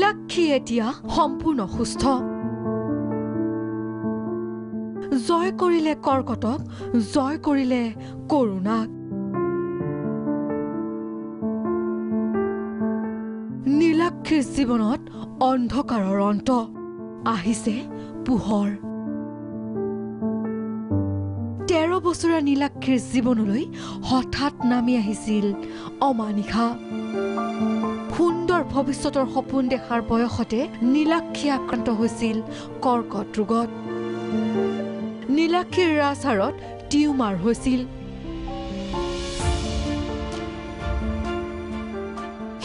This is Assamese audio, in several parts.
নীলাক্ষী এতিয়া সম্পূৰ্ণ সুস্থ জয় কৰিলে কৰ্কটক জয় কৰিলে কৰোনাক নীলাক্ষীৰ জীৱনত অন্ধকাৰৰ অন্ত আহিছে পোহৰ 13 বছৰীয়া নীলাক্ষীৰ জীৱনলৈ হঠাৎ নামি আহিছিল অমানিশা সুন্দৰ ভৱিষ্যতৰ সপোন দেখাৰ বয়সতে নীলাক্ষী আক্ৰান্ত হৈছিল কৰ্কট ৰোগত নীলাক্ষীৰ ৰাজহাড়ত টিউমাৰ হৈছিল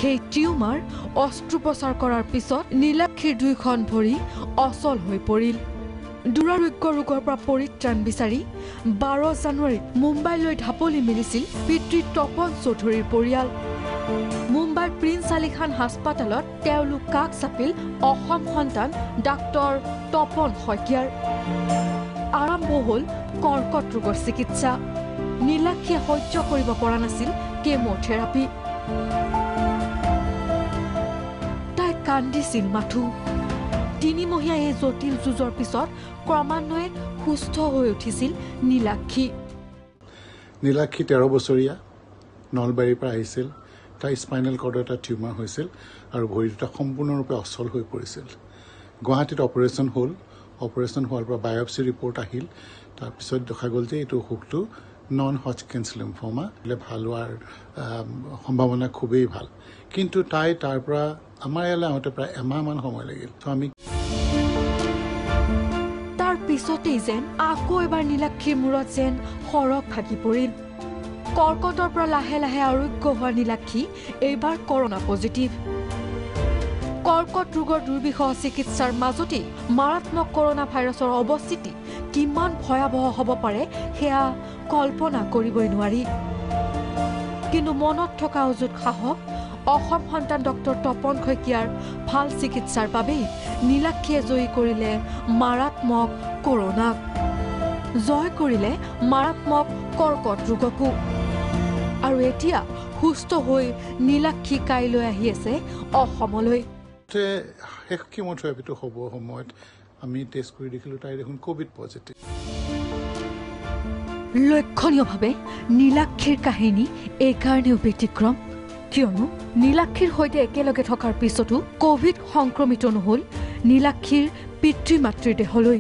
সেই টিউমাৰ অস্ত্ৰোপচাৰ কৰাৰ পিছত নীলাক্ষীৰ দুইখন ভৰি অচল হৈ পৰিল দুৰাৰোগ্য ৰোগৰ পৰা পৰিত্ৰাণ বিচাৰি 12 জানুৱাৰীত মুম্বাইলৈ ঢাপলি মেলিছিল পিতৃ তপন চৌধুৰীৰ পৰিয়াল মুম্বাইৰ প্ৰিন্স আলী খান হাস্পাতালত তেওঁলোক কাষ চাপিল অসম সন্তান ডাক্তৰ তপন শইকীয়াৰ আৰম্ভ হ'ল কৰ্কট ৰোগৰ চিকিৎসা নীলাক্ষীয়ে সহ্য কৰিব পৰা নাছিল কেমোথেৰাপি তাই কান্দিছিল মাথো 3 মহীয়া এই জটিল যুঁজৰ পিছত ক্ৰমান্বয়ে সুস্থ হৈ উঠিছিল নীলাক্ষী 13 বছৰীয়া নলবাৰীৰ পৰা আহিছিল তাই স্পাইনেল কৰ্ডত এটা টিউমাৰ হৈছিল আৰু ভৰি দুটা সম্পূৰ্ণৰূপে অচল হৈ পৰিছিল গুৱাহাটীত অপাৰেশ্যন হ'ল অপাৰেশ্যন হোৱাৰ পৰা বায়োপসি ৰিপৰ্ট আহিল তাৰপিছত দেখা গ'ল যে এইটো অসুখটো নন হজকিন্স লিম্ফোমা ভাল হোৱাৰ সম্ভাৱনা খুবেই ভাল কিন্তু তাই তাৰ পৰা আমাৰ ইয়ালৈ আহোঁতে প্ৰায় এমাহমান সময় লাগিল আমি তাৰ পিছতেই যেন আকৌ এবাৰ নীলাক্ষীৰ মূৰত যেন সৰগ ভাগি পৰিল কৰ্কটৰ পৰা লাহে লাহে আৰোগ্য হোৱা নীলাক্ষী এইবাৰ কৰোনা পজিটিভ কৰ্কট ৰোগৰ দুৰ্বিষহ চিকিৎসাৰ মাজতেই মাৰাত্মক কৰোনা ভাইৰাছৰ অৱস্থিতি কিমান ভয়াৱহ হ'ব পাৰে সেয়া কল্পনা কৰিবই নোৱাৰি কিন্তু মনত থকা অযুত সাহস অসম সন্তান ডক্টৰ তপন শইকীয়াৰ ভাল চিকিৎসাৰ বাবেই নীলাক্ষীয়ে জয়ী কৰিলে মাৰাত্মক কৰোনাক জয় কৰিলে মাৰাত্মক কৰ্কট ৰোগকো আৰু এতিয়া সুস্থ হৈ নীলাক্ষী কাইলৈ আহি আছে অসমলৈ শেষ কেমোথেৰাপিটো হ'ব সময়ত আমি টেষ্ট কৰি দেখিলোঁ তাই দেখোন কোভিড পজিটিভ লক্ষণীয়ভাৱে নীলাক্ষীৰ কাহিনী এইকাৰণেও ব্যতিক্ৰম কিয়নো নীলাক্ষীৰ সৈতে একেলগে থকাৰ পিছতো কোভিড সংক্ৰমিত নহ'ল নীলাক্ষীৰ পিতৃ মাতৃৰ দেহলৈ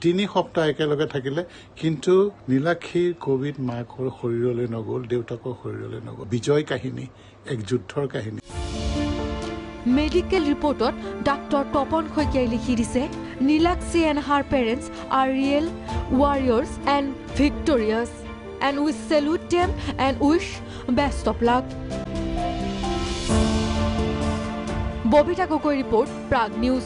3 সপ্তাহ একেলগে থাকিলে কিন্তু নীলাক্ষীৰ কোভিড মাকৰ শৰীৰলৈ নগ'ল দেউতাকৰ শৰীৰলৈ নগ'ল বিজয় কাহিনী এক যুদ্ধৰ কাহিনী মেডিকেল ৰিপৰ্টত ডাক্তৰ তপন শইকীয়াই লিখি দিছে Nilakshi and her parents are real warriors and victorious and we salute them and wish best of luck Babita Gogoi report Prag news